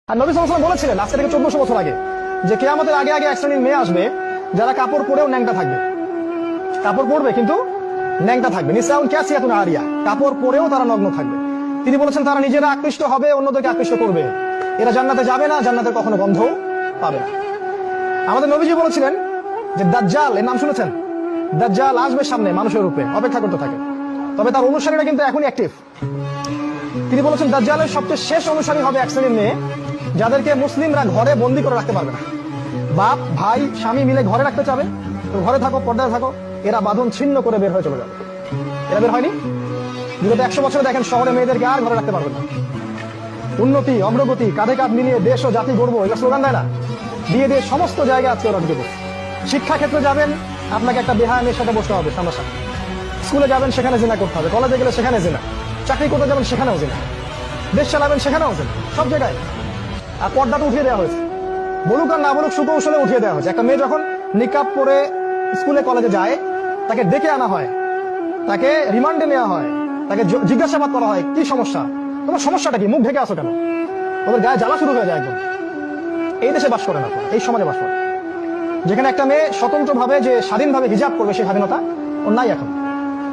আর নবী সাল্লাল্লাহু আলাইহি ওয়াসাল্লাম বলেছিলেন আজকে থেকে 1400 বছর আগে যে কিয়ামতের আগে আগে এক শ্রেণীর মেয়ে আসবে যারা কাপড় পরেও ন্যাংটা থাকবে। কাপড় পরবে কিন্তু ন্যাংটা থাকবে। নিসাউন কাসিয়াতুন আরিয়া, কাপড় পরেও তারা নগ্ন থাকবে। তিনি বলেছেন তারা নিজেরা আকৃষ্ট হবে, অন্যদেরকে আকৃষ্ট করবে। এরা জান্নাতে যাবে না, জান্নাতের কখনো গন্ধও পাবে না। আমাদের নবীজি বলেছিলেন যে দাজ্জাল, এর নাম শুনেছেন? দাজ্জাল আসবে সামনে মানুষের রূপে, অপেক্ষা করতে থাকে। তবে তার অনুসারীরা কিন্তু এখনই অ্যাক্টিভ। তিনি বলেছেন দাজ্জালের সবচেয়ে শেষ অনুসারী হবে এক শ্রেণীর মেয়ে যাদেরকে মুসলিমরা ঘরে বন্দি করে রাখতে পারবে না। বাপ ভাই স্বামী মিলে ঘরে রাখতে চাবে, তো ঘরে থাকো, পর্দায় থাকো, এরা বাঁধন ছিন্ন করে বের হয়ে চলে যাবে। এরা বের হয়নি। বিগত 100 বছরে দেখেন শহরে মেয়েদেরকে আর ঘরে রাখতে পারবে না। উন্নতি অগ্রগতি কাঁধে কাঁধ মিলিয়ে দেশ ও জাতি গড়বো, এটা স্লোগান দেয় না? দিয়ে দিয়ে সমস্ত জায়গায় আজকে ওরা ঢুকে পড়ছে। শিক্ষা ক্ষেত্রে যাবেন, আপনাকে একটা বেহায়া মেয়ের সাথে বসতে হবে সামনাসামনি। স্কুলে যাবেন, সেখানে জিনা করতে হবে। কলেজে গেলে সেখানে জিনা। চাকরি করতে যাবেন, সেখানেও জিনা। দেশ চালাবেন, সেখানেও জিনা। সব জায়গায়। আর পর্দাটা উঠিয়ে দেওয়া হয়েছে, বলুক আর না বলুক সুকৌশলে উঠিয়ে দেওয়া হয়েছে। একটা মেয়ে যখন নিকাব পরে স্কুলে কলেজে যায়, তাকে ডেকে আনা হয়, তাকে রিমান্ডে নেওয়া হয়, তাকে জিজ্ঞাসাবাদ করা হয়, কি সমস্যা, তোমার সমস্যাটা কি, মুখ ঢেকে আসো কেন? ওদের গায়ে জ্বালা শুরু হয়ে যায় একদম। এই দেশে বাস করেন আপনারা, এই সমাজে বাস করেন যেখানে একটা মেয়ে স্বতন্ত্রভাবে যে স্বাধীনভাবে হিজাব করবে, সেই স্বাধীনতা ওর নাই এখন।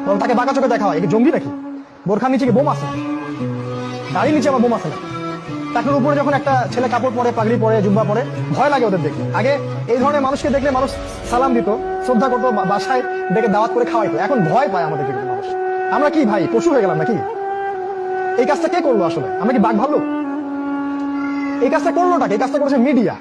বরং তাকে বাঁকা চোখে দেখা হয়, কি জঙ্গি নাকি? বোরখার নিচে কি বোম আছে? গাড়ির নিচে আবার বোম আছে না? টাকের উপরে যখন একটা ছেলে কাপড় পরে, পাগড়ি পরে, জুব্বা পরে, ভয় লাগে ওদের দেখলে। আগে এই ধরনের মানুষকে দেখলে মানুষ সালাম দিত, শ্রদ্ধা করতো, বাসায় ডেকে দাওয়াত করে খাওয়াইতো। এখন ভয় পায় আমাদের দেখলে মানুষ। আমরা কি ভাই পশু হয়ে গেলাম নাকি? এই কাজটা কে করলো আসলে? আমরা কি বাঘ ভাল্লুক? এই কাজটা করলোটাকে? এই কাজটা করেছে মিডিয়া।